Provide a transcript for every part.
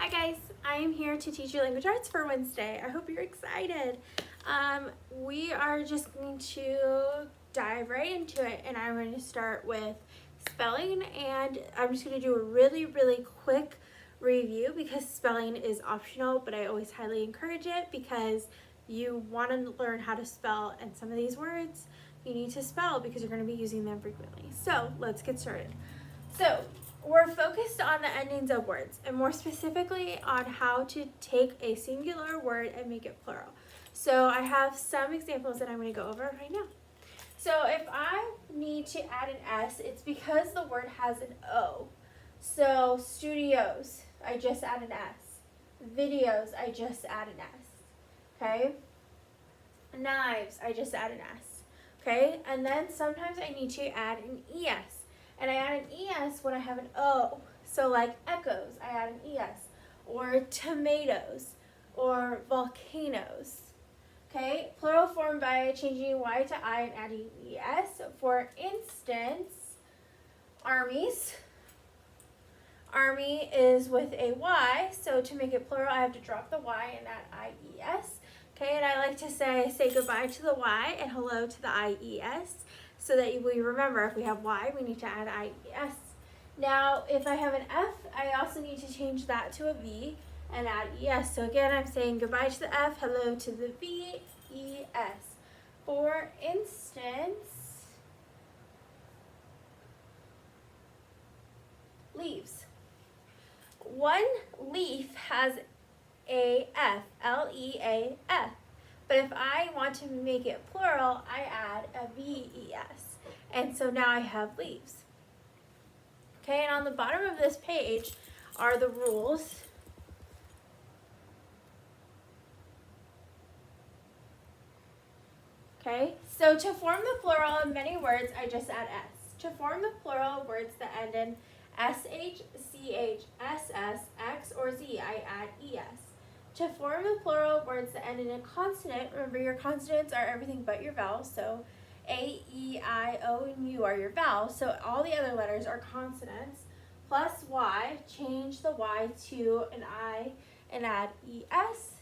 Hi guys, I am here to teach you language arts for Wednesday. I hope you're excited. We are just going to dive right into it, and I'm going to start with spelling, and I'm just going to do a really quick review because spelling is optional, but I always highly encourage it because you want to learn how to spell, and some of these words you need to spell because you're going to be using them frequently. So let's get started. So we're focused on the endings of words, and more specifically on how to take a singular word and make it plural. So I have some examples that I'm going to go over right now. So if I need to add an S, it's because the word has an O. So studios, I just add an S. Videos, I just add an S. Okay? Knives, I just add an S. Okay? And then sometimes I need to add an ES. And I add an ES when I have an O. So like echoes, I add an ES. Or tomatoes. Or volcanoes. Okay, plural form by changing Y to I and adding ES. For instance, armies. Army is with a Y, so to make it plural, I have to drop the Y and add IES. Okay, and I like to say goodbye to the Y and hello to the IES, so that we remember if we have Y, we need to add IES. Now, if I have an F, I also need to change that to a V and add ES. So again, I'm saying goodbye to the F, hello to the V, ES. For instance, leaves. One leaf has a F, L-E-A-F. But if I want to make it plural, I add a V-E-S. And so now I have leaves. Okay, and on the bottom of this page are the rules. Okay, so to form the plural of many words, I just add S. To form the plural of words that end in SH, CH, SS, X, or Z, I add ES. To form the plural of words that end in a consonant, remember your consonants are everything but your vowels, so A, E, I, O, and U are your vowels, so all the other letters are consonants, plus Y, change the Y to an I and add ES.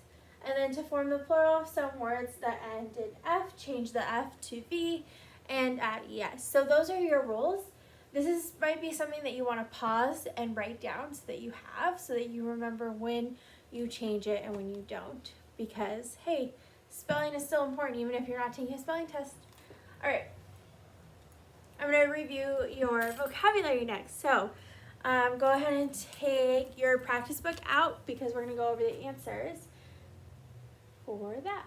And then to form the plural of some words that end in F, change the F to V and add ES. So those are your rules. This might be something that you want to pause and write down so that you have, so that you remember when you change it and when you don't. Because, hey, spelling is still important even if you're not taking a spelling test. All right, I'm going to review your vocabulary next. So go ahead and take your practice book out because we're going to go over the answers for that.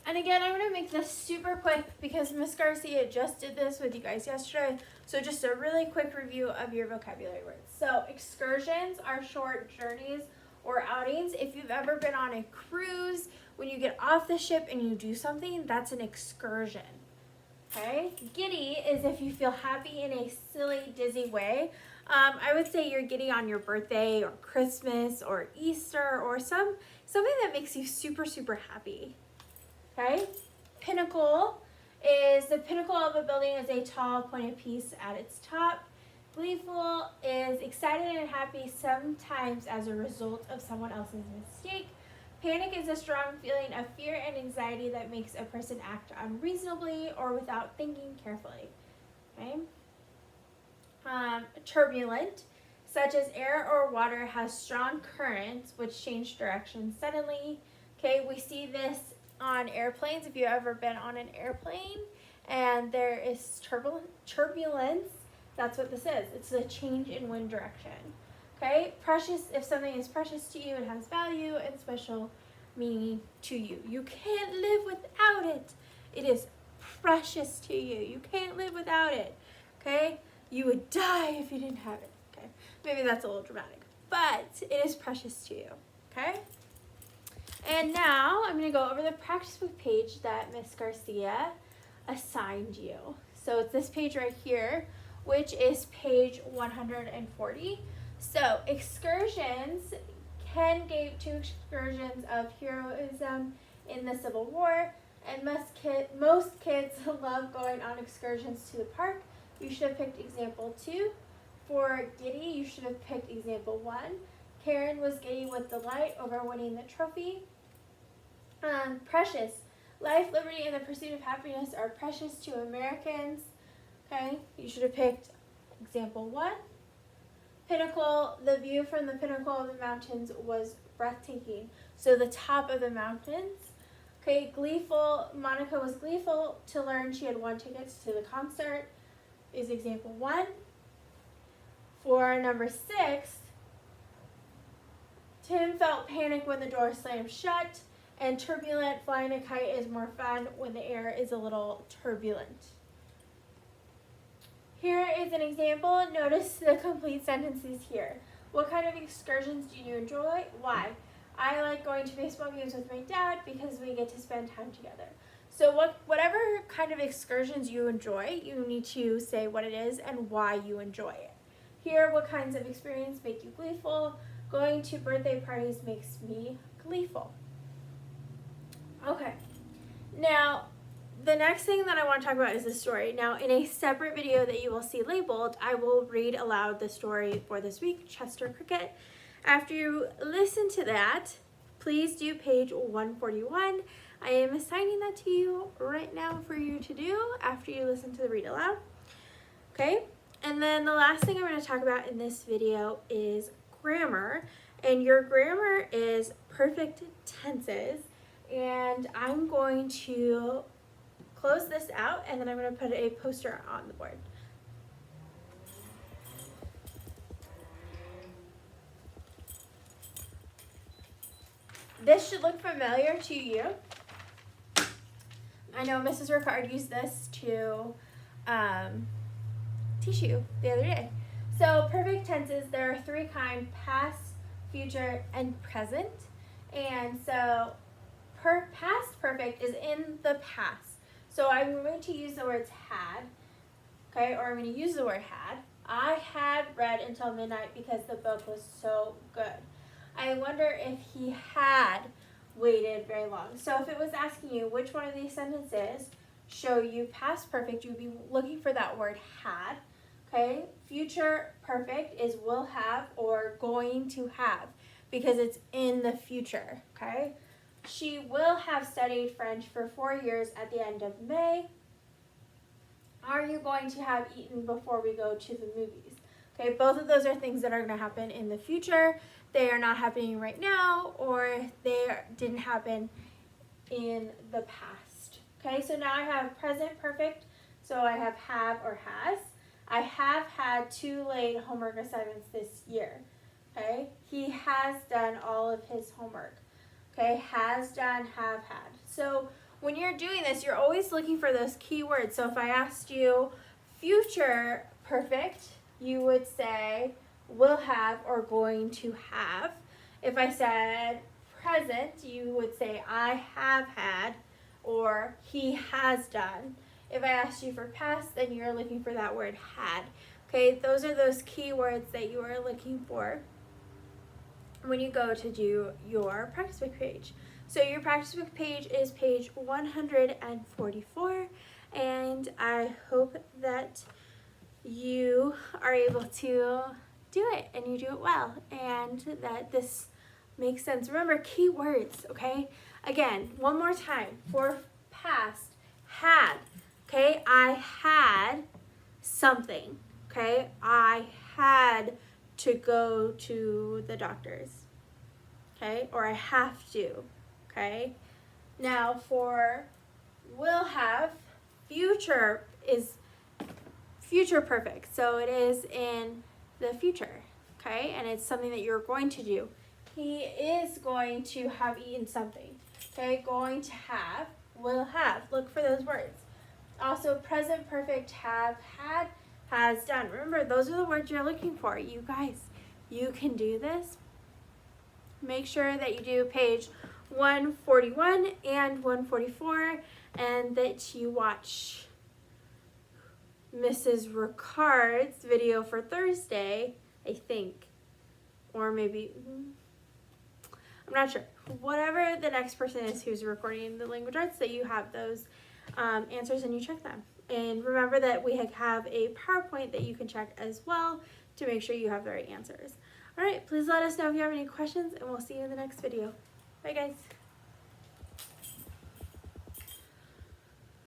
And again, I'm going to make this super quick because Miss Garcia just did this with you guys yesterday. So just a really quick review of your vocabulary words. So excursions are short journeys or outings. If you've ever been on a cruise, when you get off the ship and you do something, that's an excursion. Okay? Giddy is if you feel happy in a silly, dizzy way. I would say you're giddy on your birthday or Christmas or Easter or something that makes you super happy. Okay, pinnacle is the pinnacle of a building is a tall pointed piece at its top. Gleeful is excited and happy sometimes as a result of someone else's mistake. Panic is a strong feeling of fear and anxiety that makes a person act unreasonably or without thinking carefully. Okay. Turbulent, such as air or water, has strong currents which change direction suddenly. Okay, we see this on airplanes. If you've ever been on an airplane and there is turbulence, that's what this is. It's a change in wind direction. Okay, precious, if something is precious to you, it has value and special meaning to you. You can't live without it. It is precious to you. You can't live without it. Okay, you would die if you didn't have it. Okay, maybe that's a little dramatic, but it is precious to you. Okay. And now I'm going to go over the practice book page that Miss Garcia assigned you. So it's this page right here, which is page 140. So excursions, Ken gave 2 excursions of heroism in the Civil War, and most kids love going on excursions to the park. You should have picked example 2. For giddy, you should have picked example 1. Karen was giddy with delight over winning the trophy. Precious. Life, liberty, and the pursuit of happiness are precious to Americans. Okay, you should have picked example 1. Pinnacle, the view from the pinnacle of the mountains was breathtaking. So the top of the mountains. Okay, gleeful, Monica was gleeful to learn she had won tickets to the concert is example 1. For number 6, Tim felt panic when the door slammed shut, and turbulent, flying a kite is more fun when the air is a little turbulent. Here is an example. Notice the complete sentences here. What kind of excursions do you enjoy? Why? I like going to baseball games with my dad because we get to spend time together. So whatever kind of excursions you enjoy, you need to say what it is and why you enjoy it. Here, what kinds of experience make you gleeful? Going to birthday parties makes me gleeful. Okay, now the next thing that I want to talk about is the story. Now, in a separate video that you will see labeled, I will read aloud the story for this week, Chester Cricket. After you listen to that, please do page 141. I am assigning that to you right now for you to do after you listen to the read aloud. Okay, and then the last thing I'm going to talk about in this video is grammar. And your grammar is perfect tenses. And I'm going to close this out, and then I'm going to put a poster on the board. This should look familiar to you. I know Mrs. Ricard used this to teach you the other day. So perfect tenses, there are 3 kinds: past, future, and present. And so past perfect is in the past. So I'm going to use the words had, okay, or I'm going to use the word had. I had read until midnight because the book was so good. I wonder if he had waited very long. So if it was asking you which one of these sentences show you past perfect, you would be looking for that word had, okay? Future perfect is will have or going to have because it's in the future, okay? She will have studied French for 4 years at the end of May. Are you going to have eaten before we go to the movies? Okay, both of those are things that are going to happen in the future. They are not happening right now, or they didn't happen in the past. Okay, so now I have present perfect. So I have or has. I have had 2 late homework assignments this year. Okay, he has done all of his homework. Okay, has done, have had. So when you're doing this, you're always looking for those key words. So if I asked you future perfect, you would say will have or going to have. If I said present, you would say I have had or he has done. If I asked you for past, then you're looking for that word had. Okay, those are those key words that you are looking for when you go to do your practice book page. So your practice book page is page 144, and I hope that you are able to do it and you do it well and that this makes sense. Remember, key words, okay? Again, one more time. For past, had, okay? I had something, okay? I had to go to the doctor's, okay? Or I have to, okay? Now for will have, future is future perfect. So it is in the future, okay? And it's something that you're going to do. He is going to have eaten something, okay? Going to have, will have. Look for those words. Also present perfect, have, had, has done. Remember, those are the words you're looking for. You guys, you can do this. Make sure that you do page 141 and 144, and that you watch Mrs. Ricard's video for Thursday, I think, or maybe, I'm not sure. Whatever the next person is who's recording the language arts, that you have those answers and you check them. And remember that we have a PowerPoint that you can check as well to make sure you have the right answers. All right, please let us know if you have any questions, and we'll see you in the next video. Bye, guys.